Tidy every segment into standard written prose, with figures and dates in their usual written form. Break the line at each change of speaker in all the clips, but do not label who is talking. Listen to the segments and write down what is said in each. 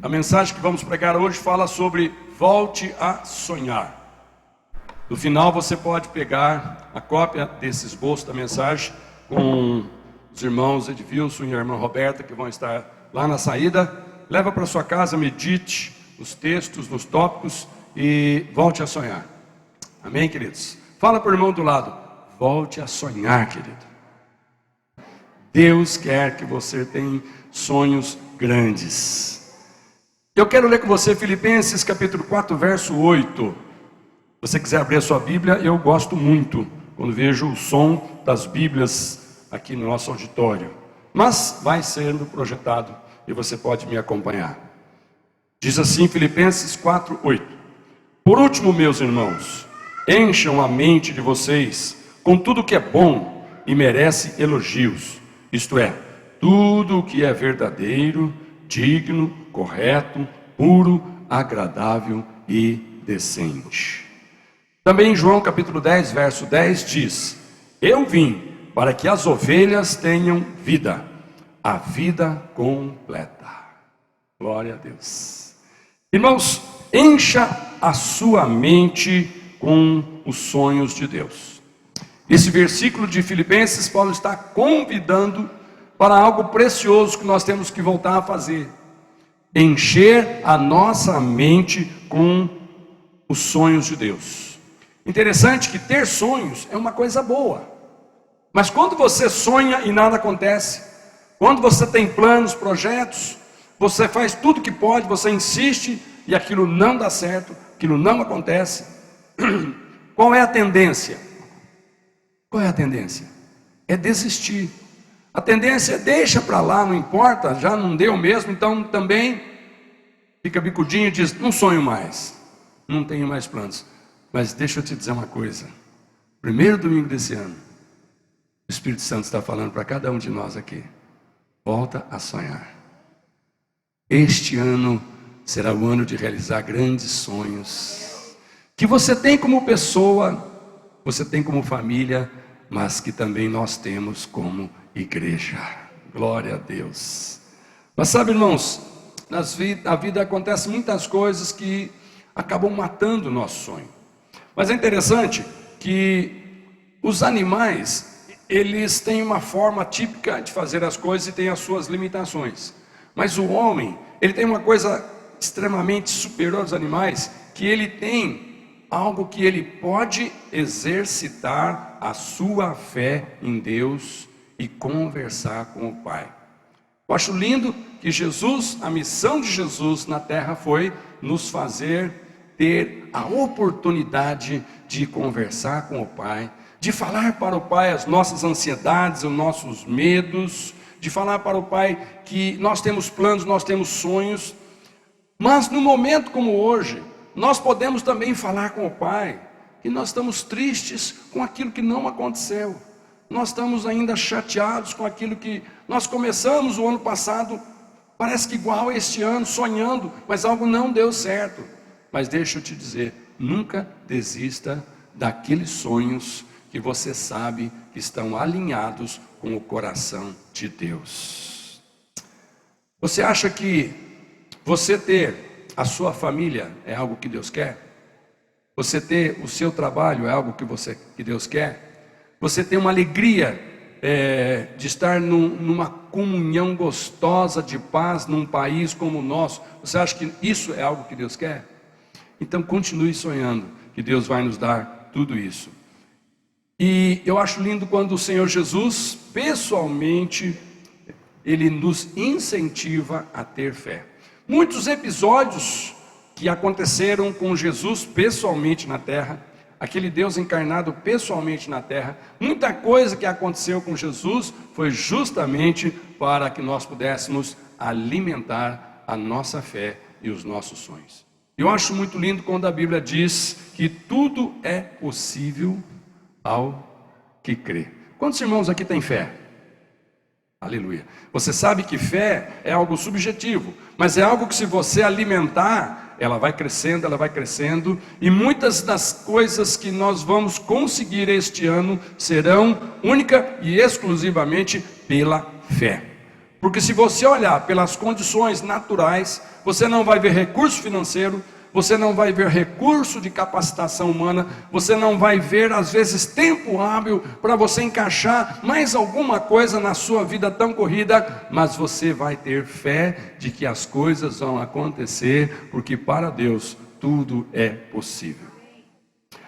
A mensagem que vamos pregar hoje fala sobre volte a sonhar. No final você pode pegar a cópia desse esboço da mensagem com os irmãos Edvilson e a irmã Roberta, que vão estar lá na saída. Leva para sua casa, medite nos textos, nos tópicos e volte a sonhar. Amém, queridos? Fala para o irmão do lado, volte a sonhar, querido. Deus quer que você tenha sonhos grandes. Eu quero ler com você Filipenses capítulo 4, verso 8. Se você quiser abrir a sua Bíblia, eu gosto muito quando vejo o som das Bíblias aqui no nosso auditório. Mas vai sendo projetado e você pode me acompanhar. Diz assim Filipenses 4, 8. Por último, meus irmãos, encham a mente de vocês com tudo que é bom e merece elogios. Isto é, tudo o que é verdadeiro, digno, correto, puro, agradável e decente. Também em João capítulo 10, verso 10 diz: eu vim para que as ovelhas tenham vida, a vida completa. Glória a Deus. Irmãos, encha a sua mente com os sonhos de Deus. Esse versículo de Filipenses, Paulo está convidando para algo precioso que nós temos que voltar a fazer: encher a nossa mente com os sonhos de Deus. Interessante que ter sonhos é uma coisa boa, mas quando você sonha e nada acontece, quando você tem planos, projetos, você faz tudo que pode, você insiste e aquilo não dá certo, aquilo não acontece, qual é a tendência? Qual é a tendência? É desistir. A tendência é deixa para lá, não importa, já não deu mesmo, então também fica bicudinho e diz, não sonho mais, não tenho mais planos. Mas deixa eu te dizer uma coisa, primeiro domingo desse ano, o Espírito Santo está falando para cada um de nós aqui, volta a sonhar. Este ano será o ano de realizar grandes sonhos, que você tem como pessoa, você tem como família, mas que também nós temos como igreja. Glória a Deus. Mas sabe, irmãos, na vida acontecem muitas coisas que acabam matando o nosso sonho. Mas é interessante que os animais, eles têm uma forma típica de fazer as coisas e têm as suas limitações. Mas o homem, ele tem uma coisa extremamente superior aos animais, que ele tem algo que ele pode exercitar a sua fé em Deus e conversar com o Pai. Eu acho lindo que Jesus, a missão de Jesus na terra foi nos fazer ter a oportunidade de conversar com o Pai, de falar para o Pai as nossas ansiedades, os nossos medos, de falar para o Pai que nós temos planos, nós temos sonhos, mas num momento como hoje, nós podemos também falar com o Pai que nós estamos tristes com aquilo que não aconteceu, nós estamos ainda chateados com aquilo que nós começamos o ano passado, parece que igual este ano, sonhando, mas algo não deu certo. Mas deixa eu te dizer, nunca desista daqueles sonhos que você sabe que estão alinhados com o coração de Deus. Você acha que você ter a sua família é algo que Deus quer? Você ter o seu trabalho é algo que Deus quer? Você ter uma alegria de estar numa comunhão gostosa de paz num país como o nosso, você acha que isso é algo que Deus quer? Então continue sonhando que Deus vai nos dar tudo isso. E eu acho lindo quando o Senhor Jesus, pessoalmente, Ele nos incentiva a ter fé. Muitos episódios que aconteceram com Jesus pessoalmente na terra, aquele Deus encarnado pessoalmente na terra, muita coisa que aconteceu com Jesus foi justamente para que nós pudéssemos alimentar a nossa fé e os nossos sonhos. Eu acho muito lindo quando a Bíblia diz que tudo é possível ao que crê. Quantos irmãos aqui têm fé? Aleluia. Você sabe que fé é algo subjetivo, mas é algo que se você alimentar, ela vai crescendo, e muitas das coisas que nós vamos conseguir este ano serão única e exclusivamente pela fé. Porque se você olhar pelas condições naturais, você não vai ver recurso financeiro, você não vai ver recurso de capacitação humana, você não vai ver, às vezes, tempo hábil para você encaixar mais alguma coisa na sua vida tão corrida, mas você vai ter fé de que as coisas vão acontecer, porque para Deus tudo é possível.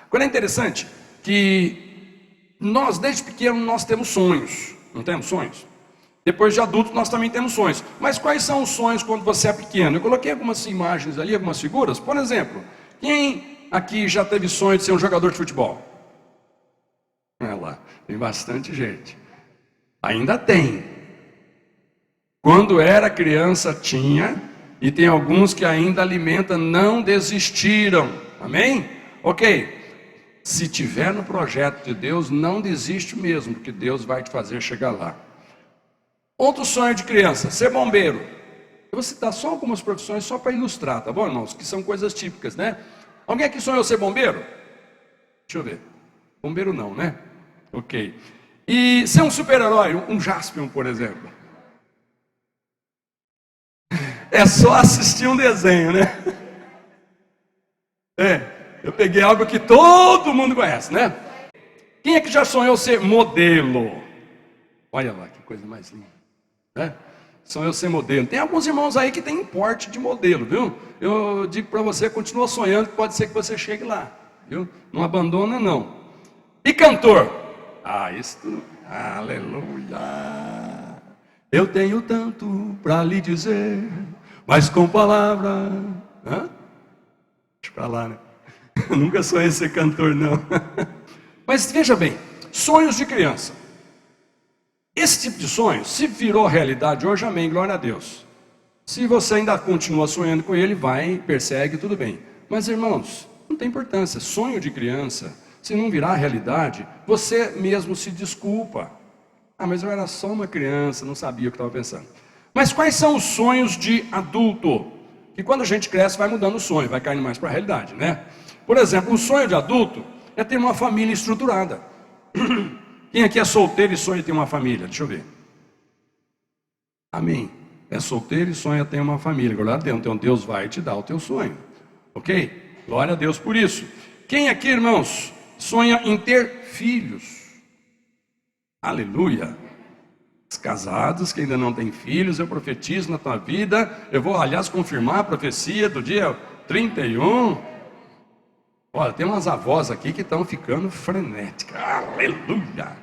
Agora é interessante que nós, desde pequeno, nós temos sonhos, não temos sonhos? Depois de adulto nós também temos sonhos. Mas quais são os sonhos quando você é pequeno? Eu coloquei algumas imagens ali, algumas figuras. Por exemplo, quem aqui já teve sonho de ser um jogador de futebol? Olha lá, tem bastante gente. Ainda tem. Quando era criança tinha, e tem alguns que ainda alimentam, não desistiram. Amém? Ok. Se tiver no projeto de Deus, não desiste mesmo, porque Deus vai te fazer chegar lá. Outro sonho de criança, ser bombeiro. Eu vou citar só algumas profissões só para ilustrar, tá bom, irmãos? Que são coisas típicas, né? Alguém aqui sonhou ser bombeiro? Deixa eu ver. Bombeiro não, né? Ok. E ser um super-herói, um Jaspion, por exemplo. É só assistir um desenho, né? Eu peguei algo que todo mundo conhece, né? Quem é que já sonhou ser modelo? Olha lá, que coisa mais linda. Sonhou ser modelo. Tem alguns irmãos aí que tem porte de modelo, viu? Eu digo para você, continua sonhando, que pode ser que você chegue lá, viu? Não abandona não. E cantor? Isso, aleluia. Eu tenho tanto para lhe dizer, mas com palavra, deixa pra lá, né? Nunca sonhei ser cantor não. Mas veja bem, sonhos de criança. Esse tipo de sonho, se virou realidade hoje, amém, glória a Deus. Se você ainda continua sonhando com ele, vai, persegue, tudo bem. Mas irmãos, não tem importância, sonho de criança, se não virar realidade, você mesmo se desculpa. Mas eu era só uma criança, não sabia o que estava pensando. Mas quais são os sonhos de adulto? Que quando a gente cresce vai mudando o sonho, vai caindo mais para a realidade, né? Por exemplo, o sonho de adulto é ter uma família estruturada. Quem aqui é solteiro e sonha em ter uma família? Deixa eu ver. Amém. É solteiro e sonha em ter uma família. Glória a Deus. Então Deus vai te dar o teu sonho. Ok? Glória a Deus por isso. Quem aqui, irmãos, sonha em ter filhos? Aleluia. Os casados que ainda não têm filhos, eu profetizo na tua vida. Eu vou, aliás, confirmar a profecia do dia 31. Olha, tem umas avós aqui que estão ficando frenéticas. Aleluia!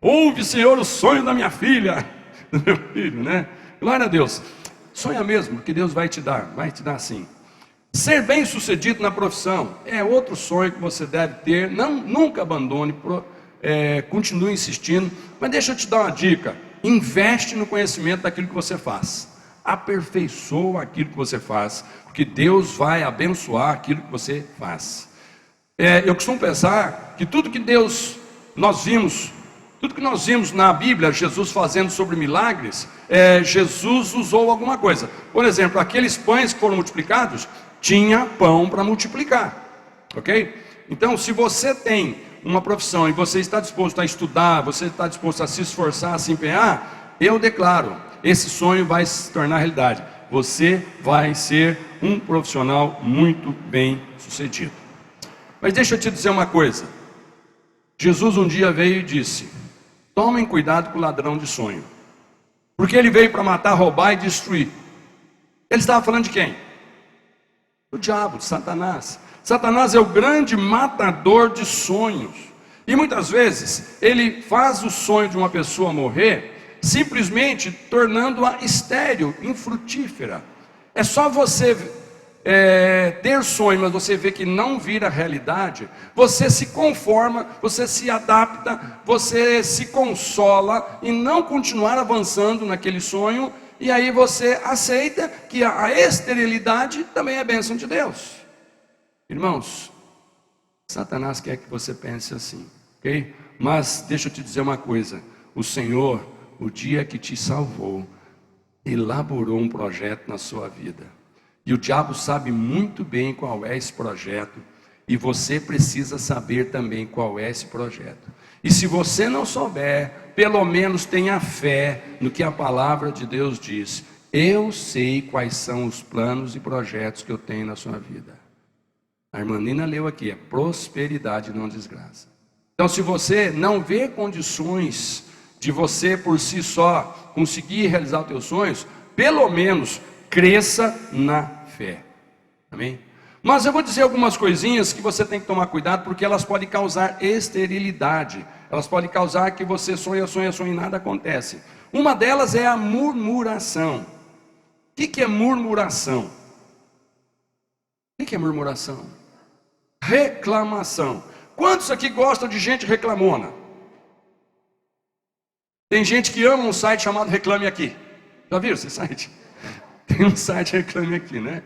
Ouve, Senhor, o sonho da minha filha, do meu filho, né? Glória a Deus. Sonha mesmo, que Deus vai te dar sim. Ser bem sucedido na profissão é outro sonho que você deve ter. Nunca abandone, continue insistindo. Mas deixa eu te dar uma dica. Investe no conhecimento daquilo que você faz. Aperfeiçoa aquilo que você faz, porque Deus vai abençoar aquilo que você faz. Eu costumo pensar que tudo que nós vimos na Bíblia, Jesus fazendo sobre milagres, Jesus usou alguma coisa. Por exemplo, aqueles pães que foram multiplicados, tinha pão para multiplicar, ok? Então, se você tem uma profissão e você está disposto a estudar, você está disposto a se esforçar, a se empenhar, eu declaro, esse sonho vai se tornar realidade. Você vai ser um profissional muito bem sucedido. Mas deixa eu te dizer uma coisa. Jesus um dia veio e disse: tomem cuidado com o ladrão de sonho, porque ele veio para matar, roubar e destruir. Ele estava falando de quem? Do diabo, de Satanás. Satanás é o grande matador de sonhos. E muitas vezes ele faz o sonho de uma pessoa morrer, simplesmente tornando-a estéril, infrutífera. É só você ter sonho, mas você vê que não vira realidade, você se conforma, você se adapta, você se consola e não continuar avançando naquele sonho, e aí você aceita que a esterilidade também é bênção de Deus. Irmãos, Satanás quer que você pense assim, ok? Mas deixa eu te dizer uma coisa: o Senhor, o dia que te salvou, elaborou um projeto na sua vida. E o diabo sabe muito bem qual é esse projeto. E você precisa saber também qual é esse projeto. E se você não souber, pelo menos tenha fé no que a palavra de Deus diz. Eu sei quais são os planos e projetos que eu tenho na sua vida. A irmã Nina leu aqui, é prosperidade, não desgraça. Então, se você não vê condições de você por si só conseguir realizar os teus sonhos, pelo menos cresça na fé. Amém? Mas eu vou dizer algumas coisinhas que você tem que tomar cuidado, porque elas podem causar esterilidade. Elas podem causar que você sonha e nada acontece. Uma delas é a murmuração. O que é murmuração? O que é murmuração? Reclamação. Quantos aqui gostam de gente reclamona? Tem gente que ama um site chamado Reclame Aqui. Já viram esse site? Tem um site Reclame Aqui, né?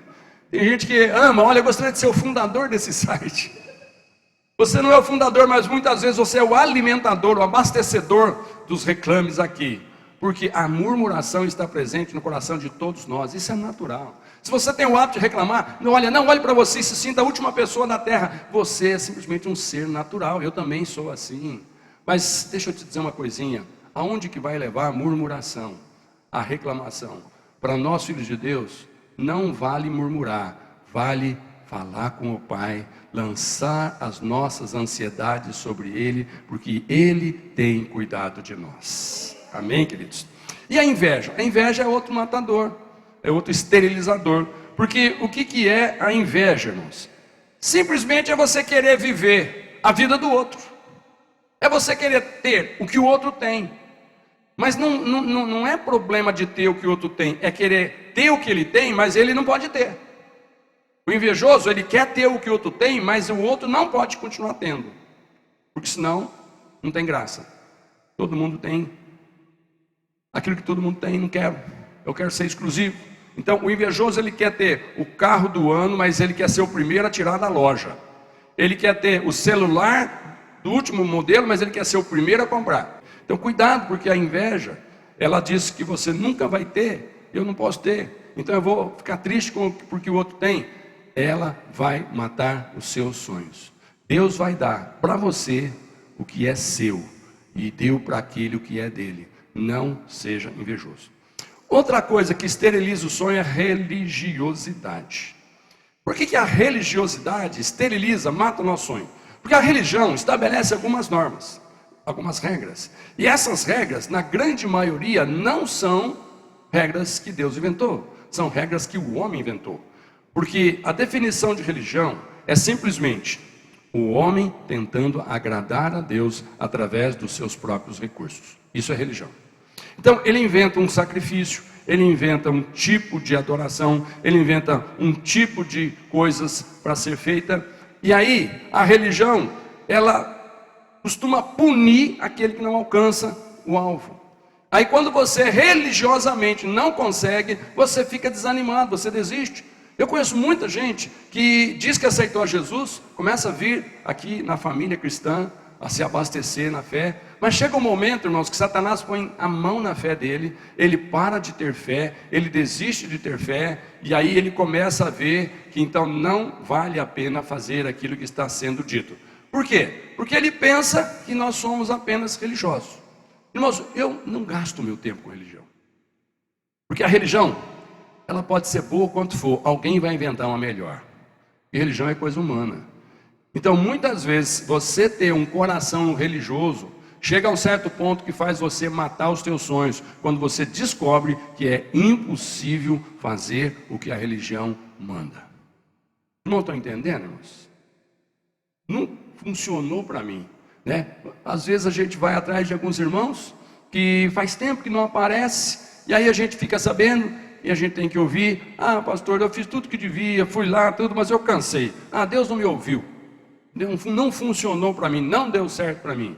Tem gente que ama, olha, eu gostaria de ser o fundador desse site. Você não é o fundador, mas muitas vezes você é o alimentador, o abastecedor dos reclames aqui. Porque a murmuração está presente no coração de todos nós, isso é natural. Se você tem o hábito de reclamar, não olhe para você e se sinta a última pessoa da terra. Você é simplesmente um ser natural, eu também sou assim. Mas deixa eu te dizer uma coisinha, aonde que vai levar a murmuração, a reclamação? Para nós filhos de Deus, não vale murmurar, vale falar com o Pai, lançar as nossas ansiedades sobre Ele, porque Ele tem cuidado de nós. Amém, queridos? E a inveja? A inveja é outro matador, é outro esterilizador. Porque o que é a inveja, irmãos? Simplesmente é você querer viver a vida do outro. É você querer ter o que o outro tem. Mas não é problema de ter o que o outro tem, é querer ter o que ele tem, mas ele não pode ter. O invejoso, ele quer ter o que o outro tem, mas o outro não pode continuar tendo. Porque senão, não tem graça. Todo mundo tem aquilo que todo mundo tem, não quero. Eu quero ser exclusivo. Então, o invejoso, ele quer ter o carro do ano, mas ele quer ser o primeiro a tirar da loja. Ele quer ter o celular do último modelo, mas ele quer ser o primeiro a comprar. Então, cuidado, porque a inveja, ela diz que você nunca vai ter, eu não posso ter. Então, eu vou ficar triste porque o outro tem. Ela vai matar os seus sonhos. Deus vai dar para você o que é seu e deu para aquele o que é dele. Não seja invejoso. Outra coisa que esteriliza o sonho é a religiosidade. Por que a religiosidade esteriliza, mata o nosso sonho? Porque a religião estabelece algumas normas, algumas regras. E essas regras, na grande maioria, não são regras que Deus inventou. São regras que o homem inventou. Porque a definição de religião é simplesmente o homem tentando agradar a Deus através dos seus próprios recursos. Isso é religião. Então, ele inventa um sacrifício, ele inventa um tipo de adoração, ele inventa um tipo de coisas para ser feita. E aí, a religião, ela costuma punir aquele que não alcança o alvo. Aí, quando você religiosamente não consegue, você fica desanimado, você desiste. Eu conheço muita gente que diz que aceitou a Jesus, começa a vir aqui na família cristã, a se abastecer na fé, mas chega um momento, irmãos, que Satanás põe a mão na fé dele, ele para de ter fé, ele desiste de ter fé, e aí ele começa a ver que então não vale a pena fazer aquilo que está sendo dito. Por quê? Porque ele pensa que nós somos apenas religiosos. Irmãos, eu não gasto meu tempo com religião, porque a religião, ela pode ser boa quanto for, alguém vai inventar uma melhor. E religião é coisa humana. Então, muitas vezes, você ter um coração religioso, chega a um certo ponto que faz você matar os teus sonhos, quando você descobre que é impossível fazer o que a religião manda. Não estão entendendo, irmãos? Não funcionou para mim, né? Às vezes a gente vai atrás de alguns irmãos que faz tempo que não aparece, e aí a gente fica sabendo. E a gente tem que ouvir, pastor, eu fiz tudo que devia, fui lá, tudo, mas eu cansei. Deus não me ouviu. Não funcionou para mim, não deu certo para mim.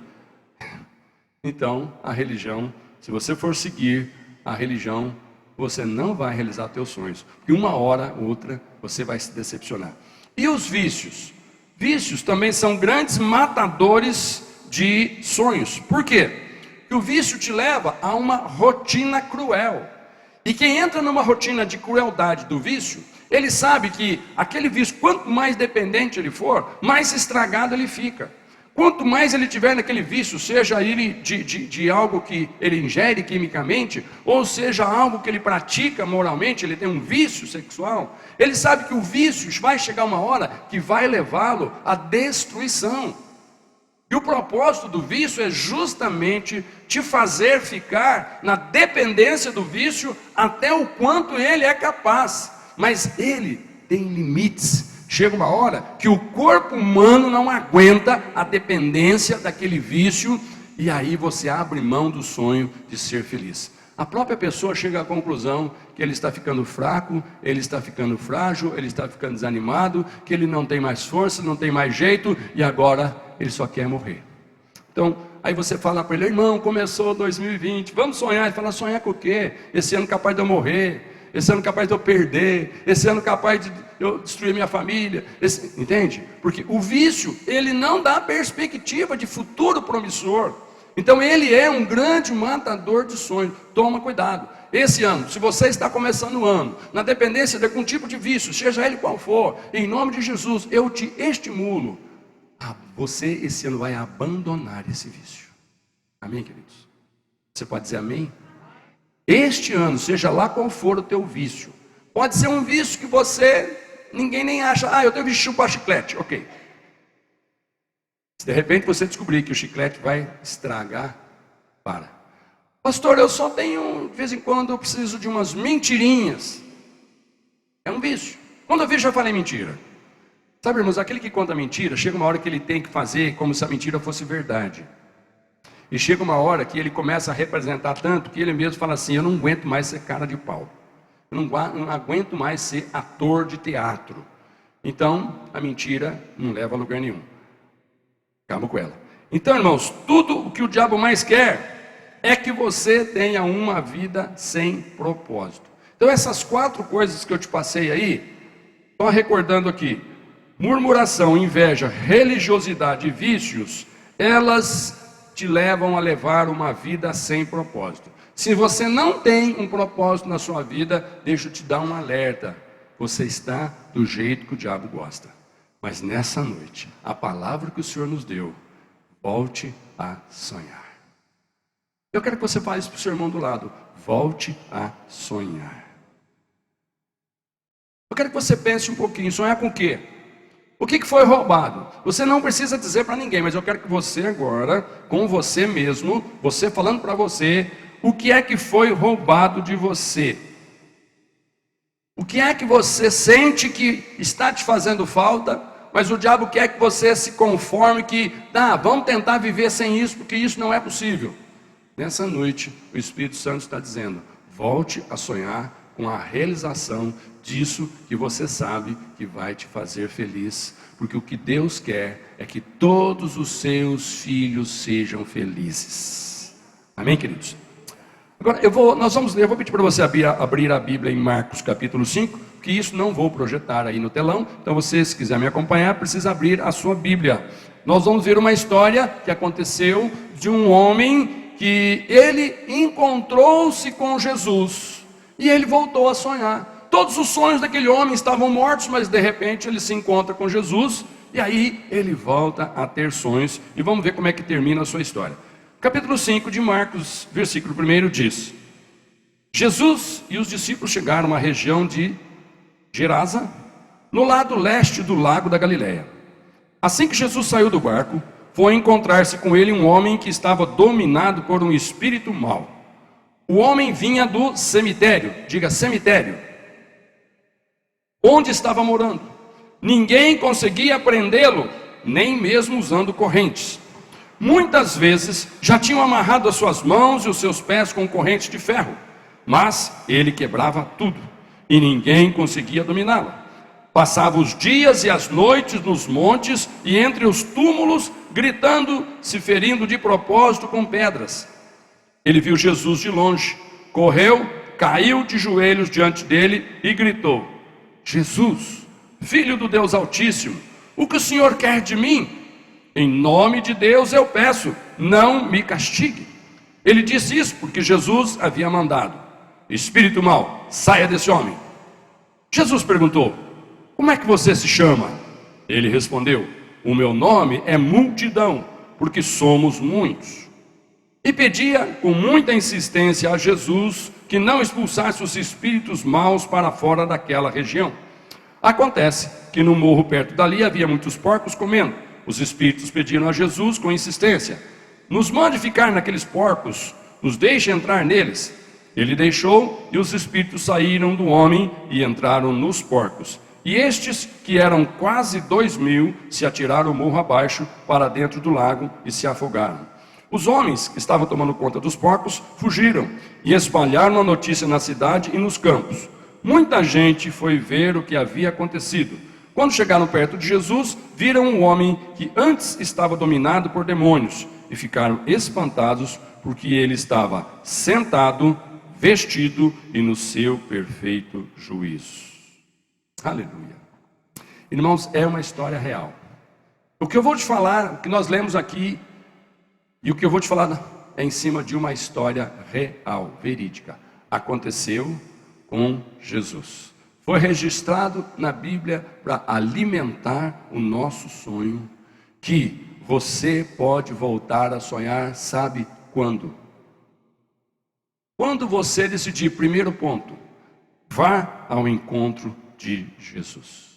Então, a religião, se você for seguir a religião, você não vai realizar teus sonhos. Porque uma hora ou outra, você vai se decepcionar. E os vícios? Vícios também são grandes matadores de sonhos. Por quê? Porque o vício te leva a uma rotina cruel. E quem entra numa rotina de crueldade do vício, Ele sabe que aquele vício, quanto mais dependente ele for, mais estragado ele fica. Quanto mais ele tiver naquele vício, seja ele de algo que ele ingere quimicamente, ou seja algo que ele pratica moralmente, ele tem um vício sexual, ele sabe que o vício vai chegar uma hora que vai levá-lo à destruição. E o propósito do vício é justamente te fazer ficar na dependência do vício até o quanto ele é capaz. Mas ele tem limites. Chega uma hora que o corpo humano não aguenta a dependência daquele vício, e aí você abre mão do sonho de ser feliz. A própria pessoa chega à conclusão que ele está ficando fraco, ele está ficando frágil, ele está ficando desanimado, que ele não tem mais força, não tem mais jeito, e agora ele só quer morrer. Então, aí você fala para ele: irmão, começou 2020, vamos sonhar. Ele fala: sonhar com o quê? Esse ano capaz de eu morrer, esse ano capaz de eu perder, esse ano capaz de eu destruir minha família, entende? Porque o vício, ele não dá perspectiva de futuro promissor. Então ele é um grande matador de sonhos. Toma cuidado. Esse ano, se você está começando o ano na dependência de algum tipo de vício, seja ele qual for, em nome de Jesus, eu te estimulo a você esse ano vai abandonar esse vício. Amém, queridos? Você pode dizer amém? Este ano, seja lá qual for o teu vício, pode ser um vício que ninguém nem acha: eu tenho vício para chiclete, ok. Se de repente você descobrir que o chiclete vai estragar, para. Pastor, eu só tenho, de vez em quando eu preciso de umas mentirinhas. É um vício. Quando eu vi, já falei mentira. Sabe, irmãos, aquele que conta mentira, chega uma hora que ele tem que fazer como se a mentira fosse verdade. E chega uma hora que ele começa a representar tanto que ele mesmo fala assim: eu não aguento mais ser cara de pau. Eu não aguento mais ser ator de teatro. Então, a mentira não leva a lugar nenhum. Calma com ela. Então, irmãos, tudo o que o diabo mais quer é que você tenha uma vida sem propósito. Então, essas 4 coisas que eu te passei aí, só recordando aqui: murmuração, inveja, religiosidade e vícios, elas te levam a levar uma vida sem propósito. Se você não tem um propósito na sua vida, deixa eu te dar um alerta: você está do jeito que o diabo gosta. Mas nessa noite, a palavra que o Senhor nos deu: volte a sonhar. Eu quero que você fale isso para o seu irmão do lado: volte a sonhar. Eu quero que você pense um pouquinho: sonhar com o quê? O que foi roubado? Você não precisa dizer para ninguém, mas eu quero que você agora, com você mesmo, você falando para você, o que é que foi roubado de você? O que é que você sente que está te fazendo falta, mas o diabo quer que você se conforme que, vamos tentar viver sem isso, porque isso não é possível. Nessa noite, o Espírito Santo está dizendo: volte a sonhar com a realização disso que você sabe que vai te fazer feliz, porque o que Deus quer é que todos os seus filhos sejam felizes. Amém, queridos? Agora eu vou pedir para você abrir a Bíblia em Marcos capítulo 5, que isso não vou projetar aí no telão. Então você, se quiser me acompanhar, precisa abrir a sua Bíblia. Nós vamos ver uma história que aconteceu de um homem que ele encontrou-se com Jesus e ele voltou a sonhar. Todos os sonhos daquele homem estavam mortos, mas de repente ele se encontra com Jesus, e aí ele volta a ter sonhos, e vamos ver como é que termina a sua história. Capítulo 5 de Marcos, versículo 1 diz: Jesus e os discípulos chegaram à região de Gerasa, no lado leste do lago da Galileia. Assim que Jesus saiu do barco, foi encontrar-se com ele um homem que estava dominado por um espírito mau. O homem vinha do cemitério, diga cemitério, onde estava morando. Ninguém conseguia prendê-lo, nem mesmo usando correntes. Muitas vezes já tinham amarrado as suas mãos e os seus pés com correntes de ferro, mas ele quebrava tudo e ninguém conseguia dominá-lo. Passava os dias e as noites nos montes e entre os túmulos, gritando, se ferindo de propósito com pedras. Ele viu Jesus de longe, correu, caiu de joelhos diante dele e gritou: Jesus, Filho do Deus Altíssimo, o que o Senhor quer de mim? Em nome de Deus eu peço, não me castigue. Ele disse isso porque Jesus havia mandado: espírito mau, saia desse homem. Jesus perguntou: como é que você se chama? Ele respondeu: o meu nome é Multidão, porque somos muitos. E pedia com muita insistência a Jesus que não expulsasse os espíritos maus para fora daquela região. Acontece que no morro perto dali havia muitos porcos comendo. Os espíritos pediram a Jesus com insistência: nos mande ficar naqueles porcos, nos deixe entrar neles. Ele deixou, e os espíritos saíram do homem e entraram nos porcos. E estes, que eram quase 2.000, se atiraram o morro abaixo para dentro do lago e se afogaram. Os homens que estavam tomando conta dos porcos fugiram e espalharam a notícia na cidade e nos campos. Muita gente foi ver o que havia acontecido. Quando chegaram perto de Jesus, viram um homem que antes estava dominado por demônios e ficaram espantados porque ele estava sentado, vestido e no seu perfeito juízo. Aleluia. Irmãos, é uma história real. O que eu vou te falar, o que nós lemos aqui, e o que eu vou te falar é em cima de uma história real, verídica. Aconteceu com Jesus. Foi registrado na Bíblia para alimentar o nosso sonho, que você pode voltar a sonhar, sabe quando? Quando você decidir, primeiro ponto, vá ao encontro de Jesus.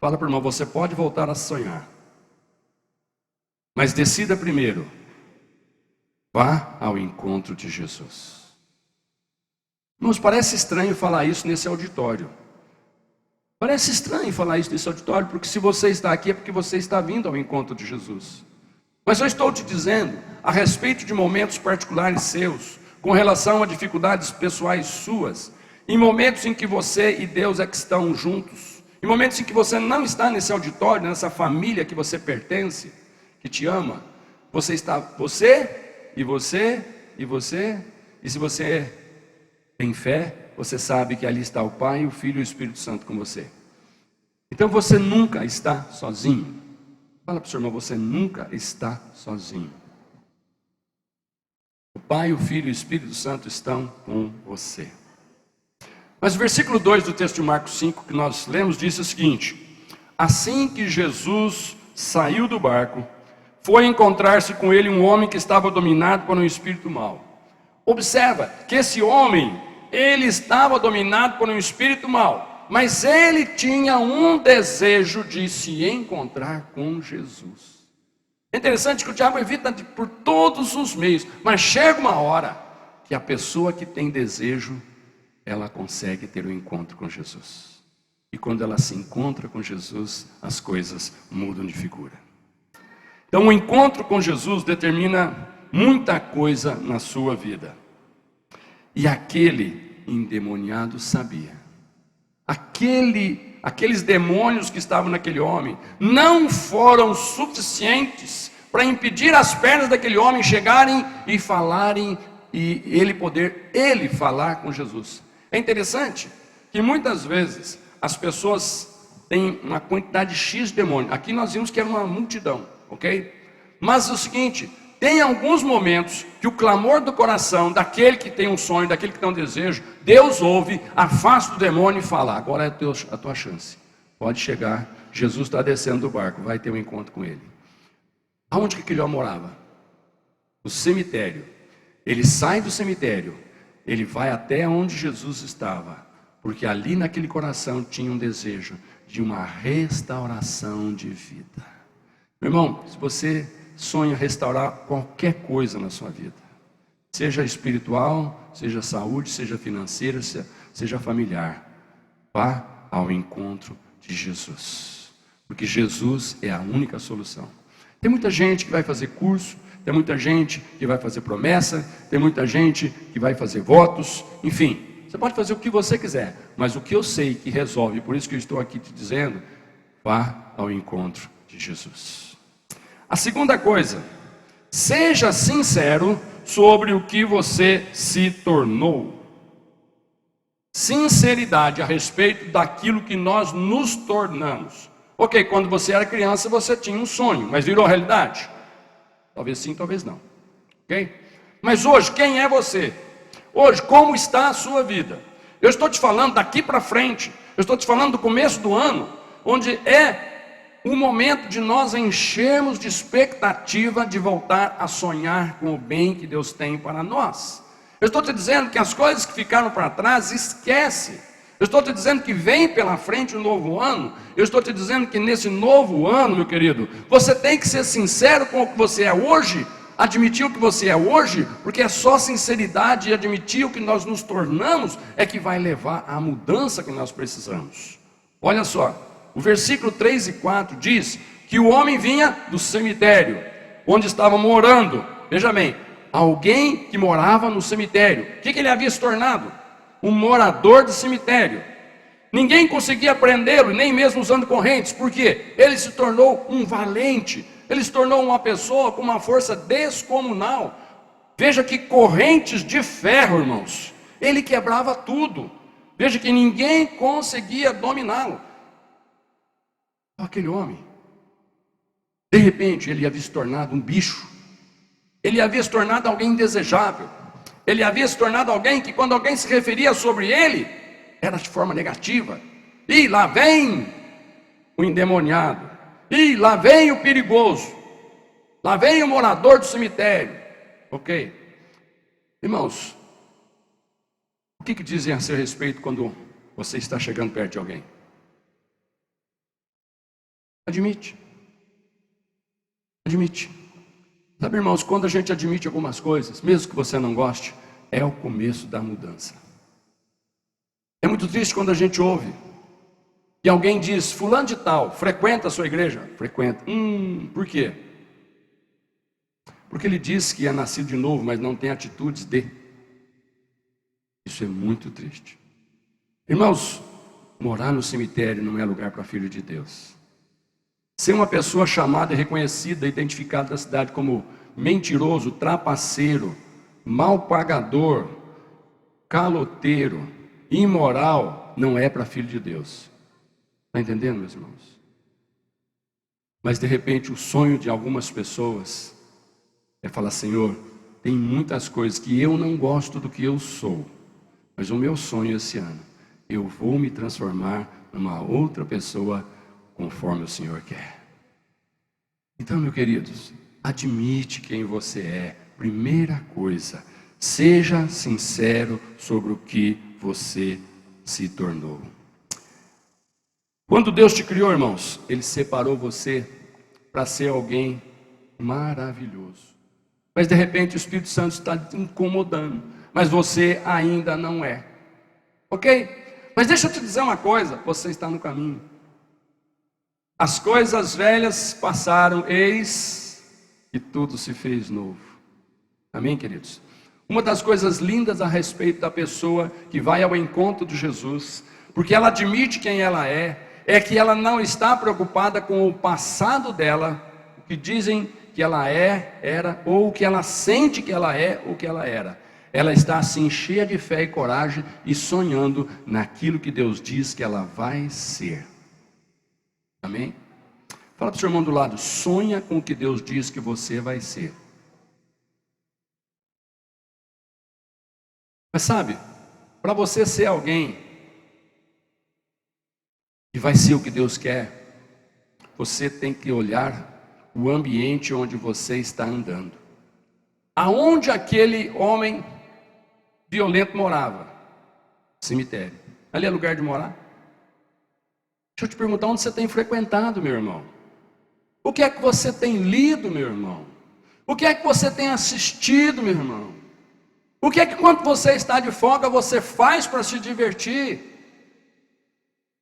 Fala para o irmão: você pode voltar a sonhar, mas decida primeiro, vá ao encontro de Jesus. Nos parece estranho falar isso nesse auditório. Parece estranho falar isso nesse auditório, porque se você está aqui é porque você está vindo ao encontro de Jesus. Mas eu estou te dizendo a respeito de momentos particulares seus, com relação a dificuldades pessoais suas, em momentos em que você e Deus é que estão juntos, em momentos em que você não está nesse auditório, nessa família que você pertence, que te ama, você está, você, e se você tem fé, você sabe que ali está o Pai, o Filho e o Espírito Santo com você. Então você nunca está sozinho. Fala para o seu irmão: você nunca está sozinho. O Pai, o Filho e o Espírito Santo estão com você. Mas o versículo 2 do texto de Marcos 5 que nós lemos diz o seguinte: assim que Jesus saiu do barco, foi encontrar-se com ele um homem que estava dominado por um espírito mau. Observa que esse homem, ele estava dominado por um espírito mau, mas ele tinha um desejo de se encontrar com Jesus. É interessante que o diabo evita por todos os meios, mas chega uma hora que a pessoa que tem desejo, ela consegue ter um encontro com Jesus. E quando ela se encontra com Jesus, as coisas mudam de figura. Então o encontro com Jesus determina muita coisa na sua vida. E aquele endemoniado sabia. Aqueles demônios que estavam naquele homem não foram suficientes para impedir as pernas daquele homem chegarem e falarem, e ele falar com Jesus. É interessante que muitas vezes as pessoas têm uma quantidade X de demônios. Aqui nós vimos que era uma multidão, ok? Mas é o seguinte: tem alguns momentos que o clamor do coração daquele que tem um sonho, daquele que tem um desejo, Deus ouve, afasta o demônio e fala: agora é a tua chance, pode chegar, Jesus está descendo do barco, vai ter um encontro com ele. Aonde que aquele homem morava? No cemitério. Ele sai do cemitério, ele vai até onde Jesus estava, porque ali naquele coração tinha um desejo de uma restauração de vida. Meu irmão, se você sonha restaurar qualquer coisa na sua vida, seja espiritual, seja saúde, seja financeira, seja familiar, vá ao encontro de Jesus, porque Jesus é a única solução. Tem muita gente que vai fazer curso, tem muita gente que vai fazer promessa, tem muita gente que vai fazer votos, enfim, você pode fazer o que você quiser, mas o que eu sei que resolve, por isso que eu estou aqui te dizendo, vá ao encontro de Jesus. A segunda coisa, seja sincero sobre o que você se tornou. Sinceridade a respeito daquilo que nós nos tornamos. Ok, quando você era criança você tinha um sonho, mas virou realidade? Talvez sim, talvez não. Ok? Mas hoje, quem é você? Hoje, como está a sua vida? Eu estou te falando daqui para frente. Eu estou te falando do começo do ano, onde é o momento de nós enchermos de expectativa de voltar a sonhar com o bem que Deus tem para nós. Eu estou te dizendo que as coisas que ficaram para trás, esquece. Eu estou te dizendo que vem pela frente um novo ano. Eu estou te dizendo que nesse novo ano, meu querido, você tem que ser sincero com o que você é hoje, admitir o que você é hoje, porque é só sinceridade e admitir o que nós nos tornamos é que vai levar à mudança que nós precisamos. Olha só, o versículo 3 e 4 diz que o homem vinha do cemitério, onde estava morando. Veja bem, alguém que morava no cemitério. O que ele havia se tornado? Um morador de cemitério. Ninguém conseguia prendê-lo, nem mesmo usando correntes, porque ele se tornou um valente. Ele se tornou uma pessoa com uma força descomunal. Veja que correntes de ferro, irmãos. Ele quebrava tudo. Veja que ninguém conseguia dominá-lo. Aquele homem, de repente, ele havia se tornado um bicho. Ele havia se tornado alguém indesejável. Ele havia se tornado alguém que, quando alguém se referia sobre ele, era de forma negativa. E lá vem o endemoniado. E lá vem o perigoso. Lá vem o morador do cemitério. Ok? Irmãos, o que dizem a seu respeito quando você está chegando perto de alguém? Admite. Admite. Sabe, irmãos, quando a gente admite algumas coisas, mesmo que você não goste, é o começo da mudança. É muito triste quando a gente ouve e alguém diz, fulano de tal, frequenta a sua igreja? Frequenta. Por quê? Porque ele diz que é nascido de novo, mas não tem atitudes de. Isso é muito triste. Irmãos, morar no cemitério não é lugar para filho de Deus. Ser uma pessoa chamada, reconhecida, identificada da cidade como mentiroso, trapaceiro, mal pagador, caloteiro, imoral, não é para filho de Deus. Está entendendo, meus irmãos? Mas de repente o sonho de algumas pessoas é falar, Senhor, tem muitas coisas que eu não gosto do que eu sou, mas o meu sonho esse ano, eu vou me transformar numa outra pessoa conforme o Senhor quer. Então, meus queridos, admite quem você é. Primeira coisa, seja sincero sobre o que você se tornou. Quando Deus te criou, irmãos, Ele separou você para ser alguém maravilhoso. Mas de repente o Espírito Santo está te incomodando, mas você ainda não é. Ok? Mas deixa eu te dizer uma coisa, você está no caminho. As coisas velhas passaram, eis que tudo se fez novo. Amém, queridos? Uma das coisas lindas a respeito da pessoa que vai ao encontro de Jesus, porque ela admite quem ela é que ela não está preocupada com o passado dela, o que dizem que ela era, ou o que ela sente que ela é, ou que ela era. Ela está assim cheia de fé e coragem e sonhando naquilo que Deus diz que ela vai ser. Amém? Fala para o seu irmão do lado, sonha com o que Deus diz que você vai ser. Mas sabe, para você ser alguém que vai ser o que Deus quer, você tem que olhar o ambiente onde você está andando. Aonde aquele homem violento morava? Cemitério. Ali é lugar de morar? Deixa eu te perguntar, onde você tem frequentado, meu irmão? O que é que você tem lido, meu irmão? O que é que você tem assistido, meu irmão? O que é que quando você está de folga você faz para se divertir?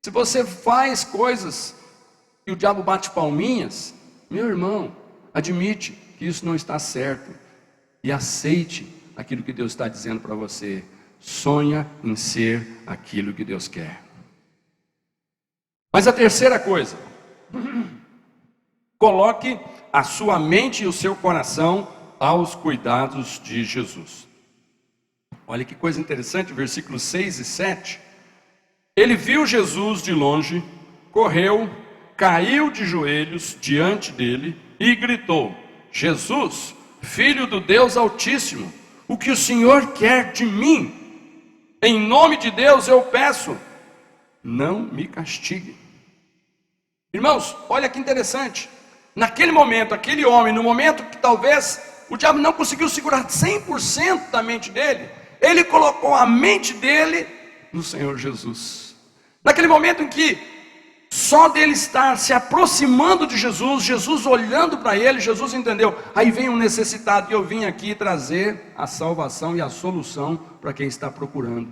Se você faz coisas e o diabo bate palminhas, meu irmão, admite que isso não está certo e aceite aquilo que Deus está dizendo para você. Sonha em ser aquilo que Deus quer. Mas a terceira coisa, coloque a sua mente e o seu coração aos cuidados de Jesus. Olha que coisa interessante, versículos 6 e 7. Ele viu Jesus de longe, correu, caiu de joelhos diante dele e gritou: Jesus, Filho do Deus Altíssimo, o que o Senhor quer de mim? Em nome de Deus eu peço, não me castigue. Irmãos, olha que interessante. Naquele momento, aquele homem, no momento que talvez o diabo não conseguiu segurar 100% da mente dele, ele colocou a mente dele no Senhor Jesus. Naquele momento em que só dele estar se aproximando de Jesus, Jesus olhando para ele, Jesus entendeu, aí vem um necessitado e eu vim aqui trazer a salvação e a solução para quem está procurando.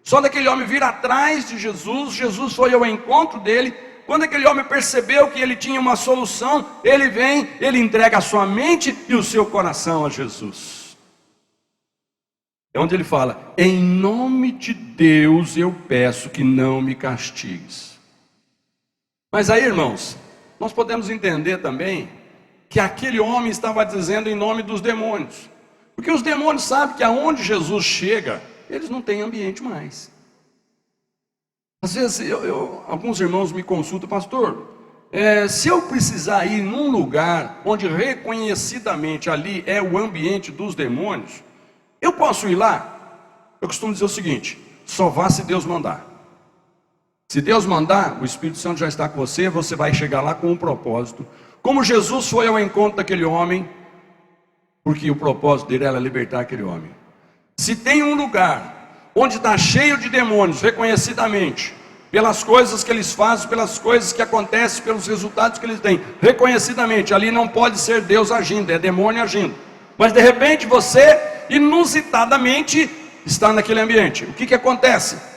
Só daquele homem vir atrás de Jesus, Jesus foi ao encontro dele. Quando aquele homem percebeu que ele tinha uma solução, ele vem, ele entrega a sua mente e o seu coração a Jesus. É onde ele fala, em nome de Deus eu peço que não me castigues. Mas aí, irmãos, nós podemos entender também que aquele homem estava dizendo em nome dos demônios. Porque os demônios sabem que aonde Jesus chega, eles não têm ambiente mais. Às vezes, alguns irmãos me consultam, pastor, se eu precisar ir num lugar onde reconhecidamente ali é o ambiente dos demônios, eu posso ir lá? Eu costumo dizer o seguinte, só vá se Deus mandar. Se Deus mandar, o Espírito Santo já está com você, você vai chegar lá com um propósito. Como Jesus foi ao encontro daquele homem, porque o propósito dele era libertar aquele homem. Se tem um lugar onde está cheio de demônios, reconhecidamente, pelas coisas que eles fazem, pelas coisas que acontecem, pelos resultados que eles têm, reconhecidamente, ali não pode ser Deus agindo, é demônio agindo. Mas de repente você, inusitadamente, está naquele ambiente. O que acontece?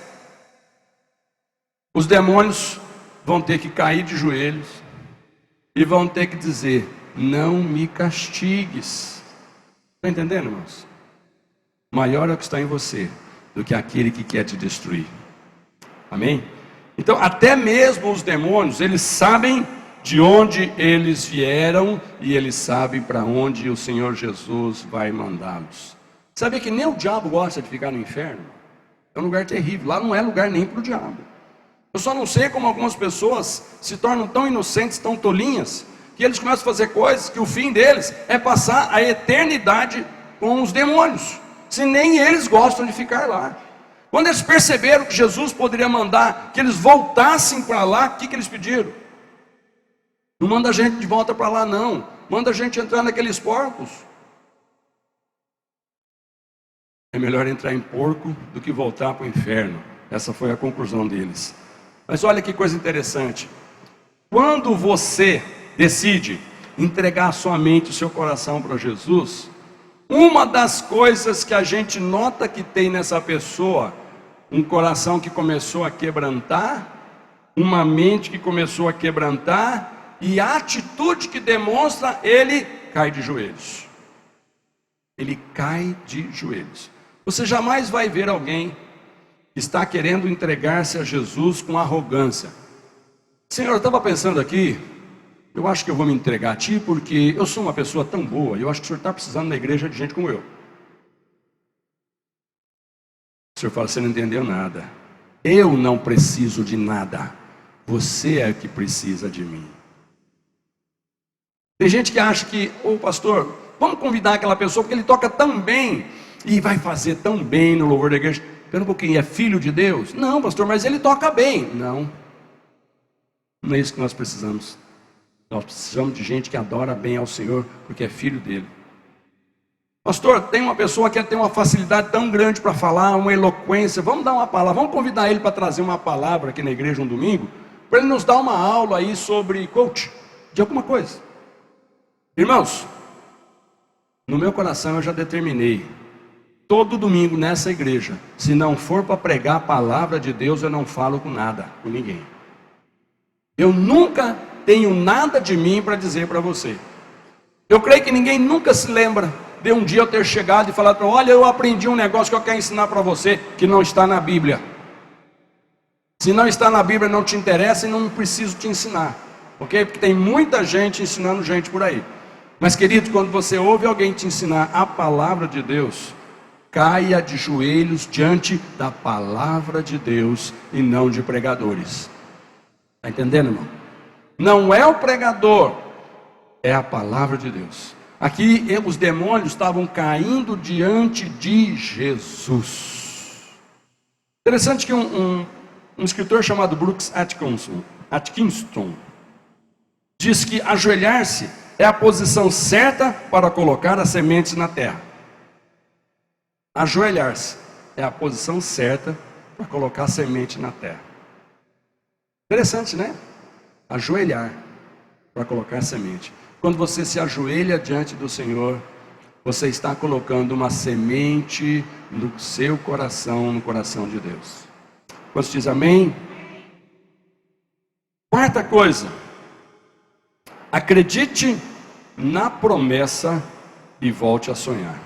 Os demônios vão ter que cair de joelhos e vão ter que dizer, não me castigues. Está entendendo, irmãos? Maior é o que está em você do que aquele que quer te destruir. Amém? Então, até mesmo os demônios, eles sabem de onde eles vieram e eles sabem para onde o Senhor Jesus vai mandá-los. Sabia que nem o diabo gosta de ficar no inferno? É um lugar terrível, lá não é lugar nem para o diabo. Eu só não sei como algumas pessoas se tornam tão inocentes, tão tolinhas, que eles começam a fazer coisas que o fim deles é passar a eternidade com os demônios, se nem eles gostam de ficar lá. Quando eles perceberam que Jesus poderia mandar que eles voltassem para lá, o que eles pediram? Não manda a gente de volta para lá não, manda a gente entrar naqueles porcos. É melhor entrar em porco do que voltar para o inferno. Essa foi a conclusão deles. Mas olha que coisa interessante. Quando você decide entregar a sua mente, o seu coração para Jesus, uma das coisas que a gente nota que tem nessa pessoa, um coração que começou a quebrantar, uma mente que começou a quebrantar, e a atitude que demonstra, ele cai de joelhos. Ele cai de joelhos. Você jamais vai ver alguém que está querendo entregar-se a Jesus com arrogância. Senhor, eu estava pensando aqui, eu acho que eu vou me entregar a Ti, porque eu sou uma pessoa tão boa, e eu acho que o Senhor está precisando na igreja de gente como eu. O Senhor fala, você não entendeu nada. Eu não preciso de nada. Você é que precisa de mim. Tem gente que acha que, pastor, vamos convidar aquela pessoa, porque ele toca tão bem, e vai fazer tão bem no louvor da igreja. Espera um pouquinho, é filho de Deus? Não, pastor, mas ele toca bem. Não é isso que nós precisamos. Nós precisamos de gente que adora bem ao Senhor, porque é filho dele. Pastor, tem uma pessoa que tem uma facilidade tão grande para falar, uma eloquência, vamos dar uma palavra, vamos convidar ele para trazer uma palavra aqui na igreja um domingo, para ele nos dar uma aula aí sobre coach, de alguma coisa. Irmãos, no meu coração eu já determinei, todo domingo nessa igreja, se não for para pregar a palavra de Deus, eu não falo com nada, com ninguém. Eu nunca tenho nada de mim para dizer para você. Eu creio que ninguém nunca se lembra de um dia eu ter chegado e falado, olha, eu aprendi um negócio que eu quero ensinar para você, que não está na Bíblia. Se não está na Bíblia, não te interessa e não preciso te ensinar, ok? Porque tem muita gente ensinando gente por aí. Mas querido, quando você ouve alguém te ensinar a palavra de Deus, caia de joelhos diante da palavra de Deus e não de pregadores. Está entendendo, irmão? Não é o pregador, é a palavra de Deus. Aqui os demônios estavam caindo diante de Jesus. Interessante que um escritor chamado Brooks Atkinson diz que ajoelhar-se é a posição certa para colocar as sementes na terra. Ajoelhar-se é a posição certa para colocar a semente na terra. Interessante, né? Ajoelhar para colocar a semente. Quando você se ajoelha diante do Senhor, você está colocando uma semente no seu coração, no coração de Deus. Quando diz amém? Quarta coisa, acredite na promessa e volte a sonhar.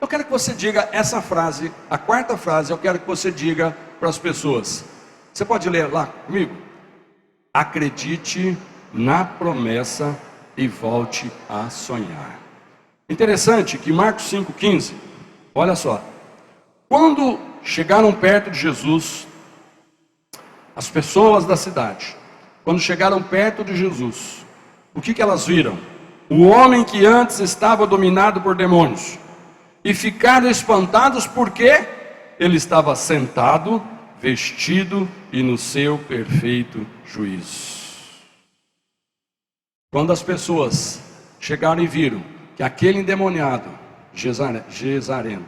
Eu quero que você diga essa frase, a quarta frase, eu quero que você diga para as pessoas. Você pode ler lá comigo? Acredite na promessa e volte a sonhar. Interessante que Marcos 5,15, olha só. Quando chegaram perto de Jesus, as pessoas da cidade, quando chegaram perto de Jesus, o que elas viram? O homem que antes estava dominado por demônios, e ficaram espantados porque ele estava sentado, vestido e no seu perfeito juízo. Quando as pessoas chegaram e viram que aquele endemoniado, Gesareno,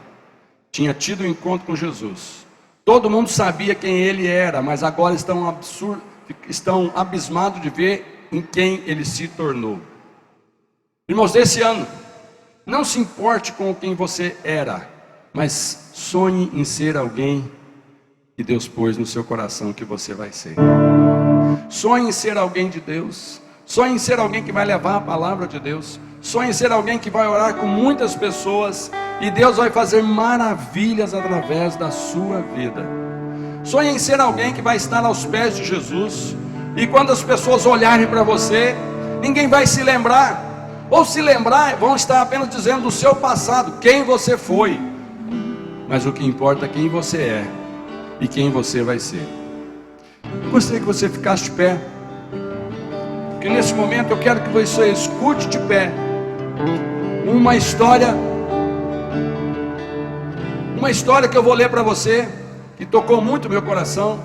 tinha tido um encontro com Jesus, todo mundo sabia quem ele era, mas agora estão abismados de ver em quem ele se tornou. Irmãos, desse ano, não se importe com quem você era, mas sonhe em ser alguém que Deus pôs no seu coração que você vai ser. Sonhe em ser alguém de Deus. Sonhe em ser alguém que vai levar a palavra de Deus. Sonhe em ser alguém que vai orar com muitas pessoas e Deus vai fazer maravilhas através da sua vida. Sonhe em ser alguém que vai estar aos pés de Jesus e quando as pessoas olharem para você, ninguém vai se lembrar, ou se lembrar, vão estar apenas dizendo do seu passado, quem você foi. Mas o que importa é quem você é e quem você vai ser. Eu gostaria que você ficasse de pé, porque nesse momento eu quero que você escute de pé uma história que eu vou ler para você, que tocou muito meu coração.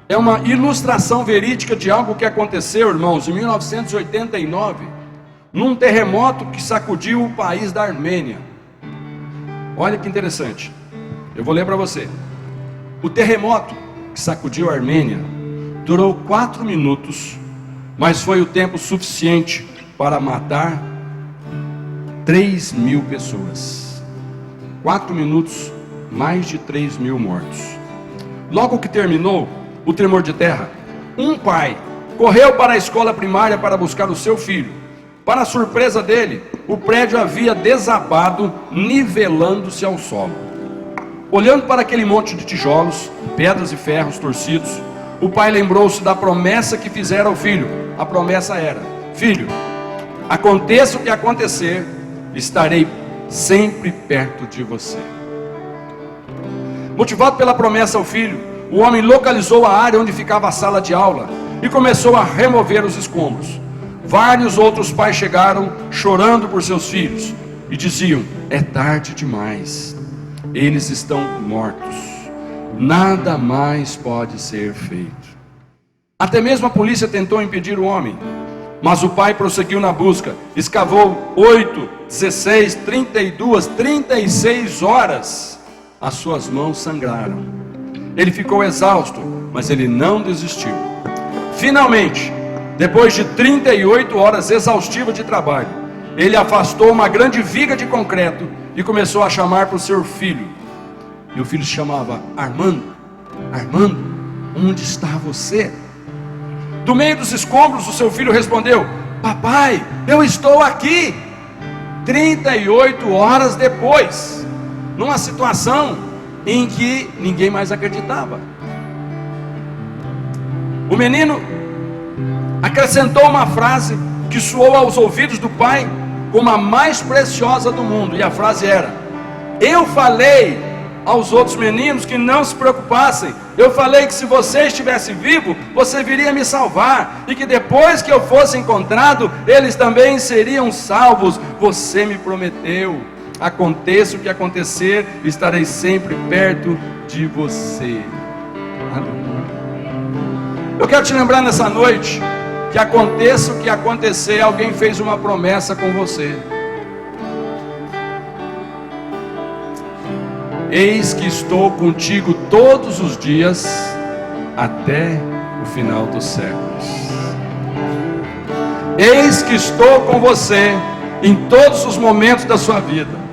É uma ilustração verídica de algo que aconteceu, irmãos, em 1989, num terremoto que sacudiu o país da Armênia. Olha que interessante, eu vou ler para você. O terremoto que sacudiu a Armênia durou 4 minutos, mas foi o tempo suficiente para matar 3.000 pessoas. 4 minutos, mais de 3.000 mortos. Logo que terminou o tremor de terra, um pai correu para a escola primária para buscar o seu filho. Para a surpresa dele, o prédio havia desabado, nivelando-se ao solo. Olhando para aquele monte de tijolos, pedras e ferros torcidos, o pai lembrou-se da promessa que fizera ao filho. A promessa era: filho, aconteça o que acontecer, estarei sempre perto de você. Motivado pela promessa ao filho, o homem localizou a área onde ficava a sala de aula e começou a remover os escombros. Vários outros pais chegaram chorando por seus filhos e diziam: é tarde demais, eles estão mortos, nada mais pode ser feito. Até mesmo a polícia tentou impedir o homem, mas o pai prosseguiu na busca. Escavou 8, 16, 32, 36 horas. As suas mãos sangraram. Ele ficou exausto, mas ele não desistiu. Finalmente, depois de 38 horas exaustivas de trabalho, ele afastou uma grande viga de concreto e começou a chamar para o seu filho. E o filho se chamava Armando. Armando, onde está você? Do meio dos escombros, o seu filho respondeu: papai, eu estou aqui. 38 horas depois, numa situação em que ninguém mais acreditava. O menino acrescentou uma frase que soou aos ouvidos do pai como a mais preciosa do mundo. E a frase era: eu falei aos outros meninos que não se preocupassem. Eu falei que se você estivesse vivo, você viria me salvar, e que depois que eu fosse encontrado, eles também seriam salvos. Você me prometeu. Aconteça o que acontecer, estarei sempre perto de você. Aleluia. Eu quero te lembrar nessa noite, que aconteça o que acontecer, alguém fez uma promessa com você. Eis que estou contigo todos os dias, até o final dos séculos. Eis que estou com você em todos os momentos da sua vida.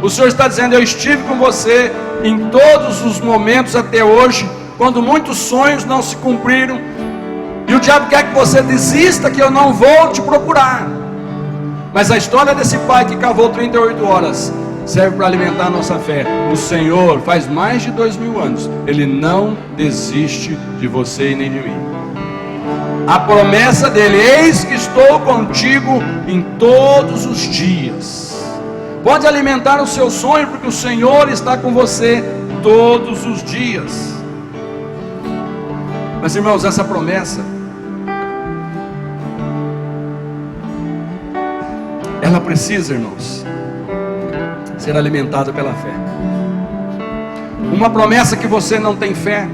O Senhor está dizendo: eu estive com você em todos os momentos até hoje, quando muitos sonhos não se cumpriram, e o diabo quer que você desista, que eu não vou te procurar. Mas a história desse pai que cavou 38 horas serve para alimentar a nossa fé. O Senhor, faz mais de 2000 anos, Ele não desiste de você e nem de mim. A promessa dele: eis que estou contigo em todos os dias. Pode alimentar o seu sonho, porque o Senhor está com você todos os dias. Mas, irmãos, essa promessa, ela precisa, irmãos, ser alimentada pela fé. Uma promessa que você não tem fé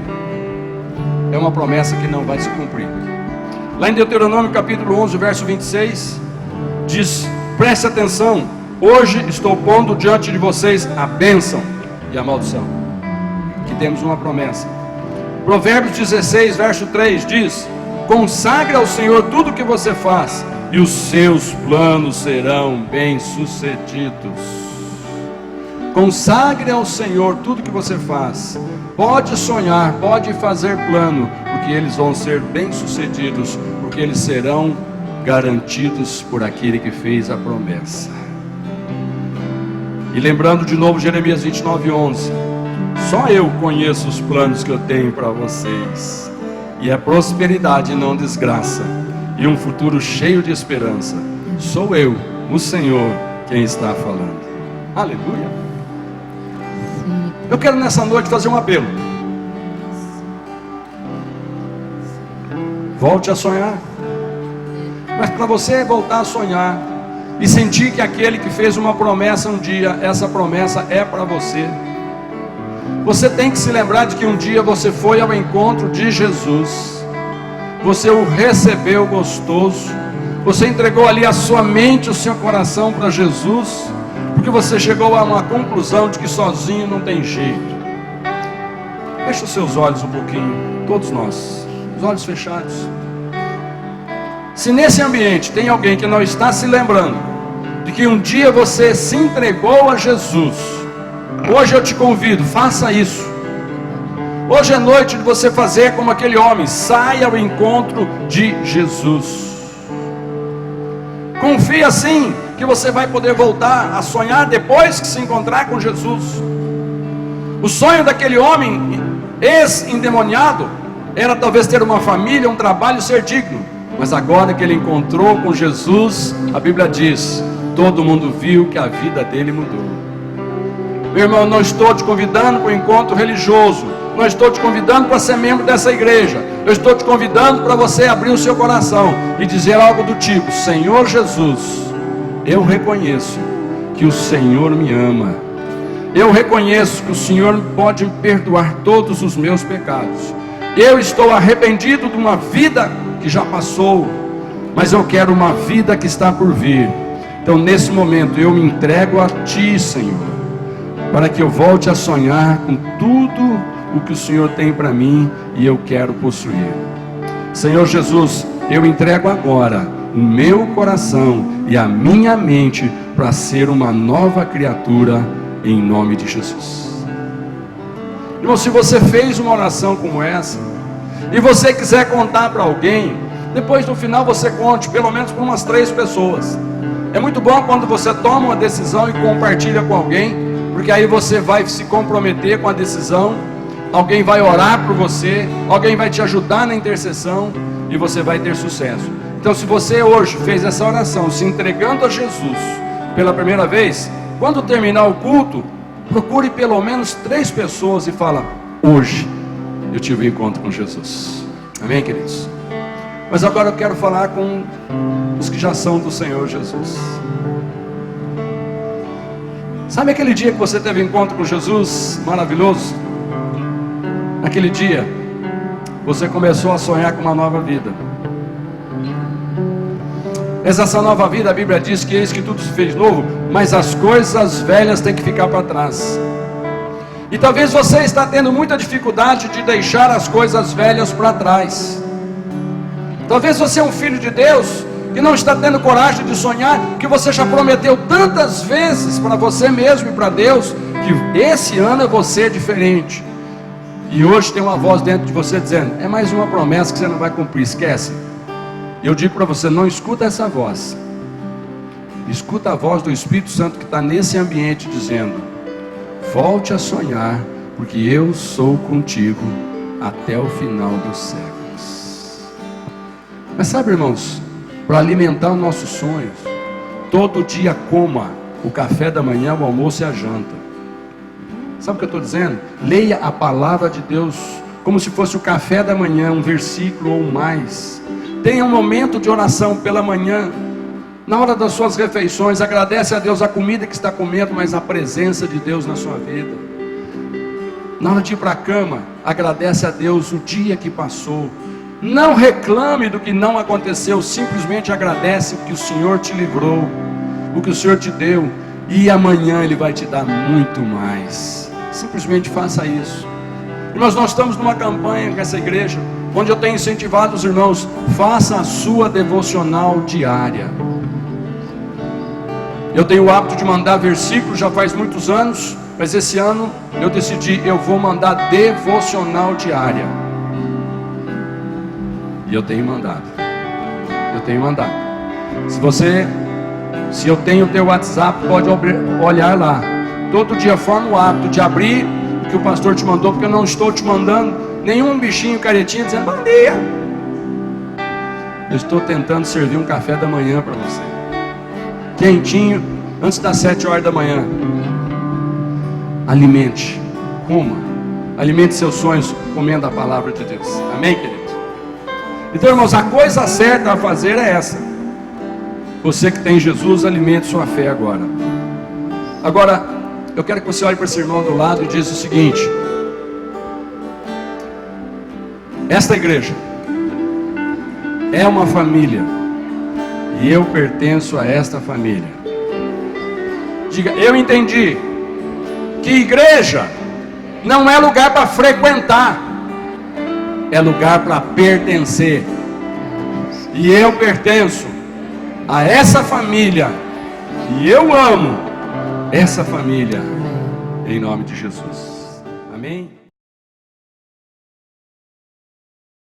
é uma promessa que não vai se cumprir. Lá em Deuteronômio capítulo 11, verso 26, diz: preste atenção, hoje estou pondo diante de vocês a bênção e a maldição. Aqui temos uma promessa. Provérbios 16, verso 3 diz: consagre ao Senhor tudo o que você faz, e os seus planos serão bem-sucedidos. Consagre ao Senhor tudo que você faz. Pode sonhar, pode fazer plano, porque eles vão ser bem-sucedidos, porque eles serão garantidos por aquele que fez a promessa. E lembrando de novo Jeremias 29:11, só eu conheço os planos que eu tenho para vocês, e é prosperidade e não desgraça, e um futuro cheio de esperança. Sou eu, o Senhor, quem está falando. Aleluia. Eu quero nessa noite fazer um apelo. Volte a sonhar. Mas para você voltar a sonhar e sentir que aquele que fez uma promessa um dia, essa promessa é para você, você tem que se lembrar de que um dia você foi ao encontro de Jesus, você o recebeu gostoso, você entregou ali a sua mente, o seu coração para Jesus, porque você chegou a uma conclusão de que sozinho não tem jeito. Feche os seus olhos um pouquinho, todos nós, os olhos fechados. Se nesse ambiente tem alguém que não está se lembrando de que um dia você se entregou a Jesus, hoje eu te convido, faça isso. Hoje é noite de você fazer como aquele homem, saia ao encontro de Jesus. Confia assim que você vai poder voltar a sonhar depois que se encontrar com Jesus. O sonho daquele homem ex-endemoniado era talvez ter uma família, um trabalho, ser digno. Mas agora que ele encontrou com Jesus, a Bíblia diz, todo mundo viu que a vida dele mudou. Meu irmão, não estou te convidando para um encontro religioso, não estou te convidando para ser membro dessa igreja, eu estou te convidando para você abrir o seu coração e dizer algo do tipo: Senhor Jesus, eu reconheço que o Senhor me ama, eu reconheço que o Senhor pode me perdoar todos os meus pecados, eu estou arrependido de uma vida que já passou, mas eu quero uma vida que está por vir. Então nesse momento eu me entrego a Ti, Senhor, para que eu volte a sonhar com tudo o que o Senhor tem para mim e eu quero possuir. Senhor Jesus, eu entrego agora o meu coração e a minha mente para ser uma nova criatura em nome de Jesus. Irmão, se você fez uma oração como essa e você quiser contar para alguém, depois no final você conte pelo menos para umas 3 pessoas. É muito bom quando você toma uma decisão e compartilha com alguém, porque aí você vai se comprometer com a decisão, alguém vai orar por você, alguém vai te ajudar na intercessão e você vai ter sucesso. Então se você hoje fez essa oração se entregando a Jesus pela primeira vez, quando terminar o culto, procure pelo menos 3 pessoas e fala: hoje eu tive um encontro com Jesus. Amém, queridos? Mas agora eu quero falar com os que já são do Senhor Jesus. Sabe aquele dia que você teve encontro com Jesus maravilhoso? Aquele dia você começou a sonhar com uma nova vida. Mas essa nova vida, a Bíblia diz que eis que tudo se fez novo, mas as coisas velhas têm que ficar para trás. E talvez você está tendo muita dificuldade de deixar as coisas velhas para trás. Talvez você é um filho de Deus que não está tendo coragem de sonhar, que você já prometeu tantas vezes para você mesmo e para Deus, que esse ano é você diferente. E hoje tem uma voz dentro de você dizendo: é mais uma promessa que você não vai cumprir, esquece. Eu digo para você, não escuta essa voz. Escuta a voz do Espírito Santo que está nesse ambiente dizendo: volte a sonhar, porque eu sou contigo até o final dos séculos. Mas sabe, irmãos, para alimentar os nossos sonhos, todo dia coma o café da manhã, o almoço e a janta. Sabe o que eu estou dizendo? Leia a palavra de Deus como se fosse o café da manhã, um versículo ou mais. Tenha um momento de oração pela manhã. Na hora das suas refeições, agradece a Deus a comida que está comendo, mas a presença de Deus na sua vida. Na hora de ir para a cama, agradece a Deus o dia que passou. Não reclame do que não aconteceu, simplesmente agradece o que o Senhor te livrou, o que o Senhor te deu, e amanhã Ele vai te dar muito mais. Simplesmente faça isso. Irmãos, nós estamos numa campanha com essa igreja, onde eu tenho incentivado os irmãos: faça a sua devocional diária. Eu tenho o hábito de mandar versículos já faz muitos anos, mas esse ano eu decidi, eu vou mandar devocional diária. E eu tenho mandado. Se eu tenho o teu WhatsApp, pode olhar lá. Todo dia forma o hábito de abrir o que o pastor te mandou, porque eu não estou te mandando nenhum bichinho caretinha dizendo bom dia. Eu estou tentando servir um café da manhã para você, quentinho, antes das 7 horas da manhã. Alimente, coma, alimente seus sonhos comendo a palavra de Deus. Amém, queridos? Então, irmãos, a coisa certa a fazer é essa. Você que tem Jesus, alimente sua fé agora. Agora, eu quero que você olhe para esse irmão do lado e diz o seguinte: esta igreja é uma família, e eu pertenço a esta família. Diga: eu entendi que igreja não é lugar para frequentar, é lugar para pertencer. E eu pertenço a essa família, e eu amo essa família, em nome de Jesus. Amém?